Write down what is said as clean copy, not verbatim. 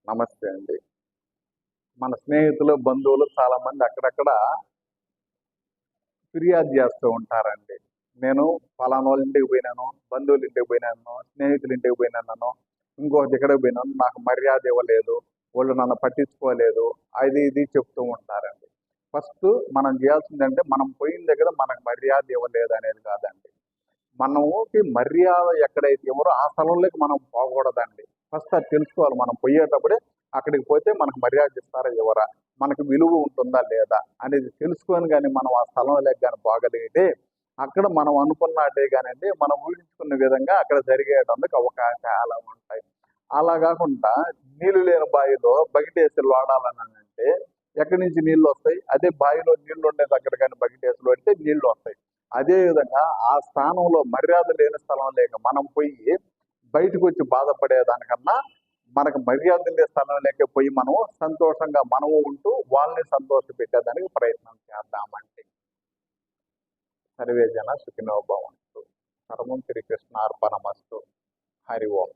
నమస్తే అండి. మన స్నేహితులు, బంధువులు చాలామంది అక్కడక్కడ ఫిర్యాదు చేస్తూ ఉంటారండి. నేను పలానోళ్ళ ఇంటికి పోయినాను, బంధువుల ఇంటికి పోయినాను, స్నేహితుల ఇంటికి పోయినాను, ఇంకొక దగ్గరికి పోయినాను, నాకు మర్యాద ఇవ్వలేదు, వాళ్ళు నన్ను పట్టించుకోలేదు, అది ఇది చెప్తూ ఉంటారండి. ఫస్ట్ మనం చేయాల్సిందంటే మనం పోయిన దగ్గర మనకు మర్యాద ఇవ్వలేదు అనేది కాదండి. మనకి మర్యాద ఎక్కడైతే ఎవరో ఆ స్థలంలోకి మనం పోకూడదండి. ఫస్ట్ అది తెలుసుకోవాలి. మనం పోయేటప్పుడే అక్కడికి పోతే మనకు మర్యాద ఇస్తారా ఎవరా, మనకు విలువ ఉంటుందా లేదా అనేది తెలుసుకొని కానీ మనం ఆ స్థలంలోకి కానీ పోగలిగితే అక్కడ మనం అనుకున్నట్టే కానండి మనం ఊహించుకున్న విధంగా అక్కడ జరిగేటందుకు అవకాశాలు ఉంటాయి. అలా కాకుండా నీళ్లు లేని బావిలో బకెటేసి వాడాలని అంటే ఎక్కడి నుంచి నీళ్లు వస్తాయి? అదే బావిలో నీళ్లు ఉండే దగ్గర కానీ బకెటేసి పడితే నీళ్లు వస్తాయి. అదే విధంగా ఆ స్థానంలో మర్యాద లేని స్థలం లేక మనం పోయి బయటకు వచ్చి బాధపడేదానికన్నా మనకు మర్యాద ఉండే స్థలం లేక పోయి మనం సంతోషంగా మనము ఉంటూ వాళ్ళని సంతోష పెట్టేదానికి ప్రయత్నం చేద్దామండి. సర్వే జన సుఖినో భవంతు. సర్వం శ్రీకృష్ణ అర్పణమస్తు. హరి ఓం.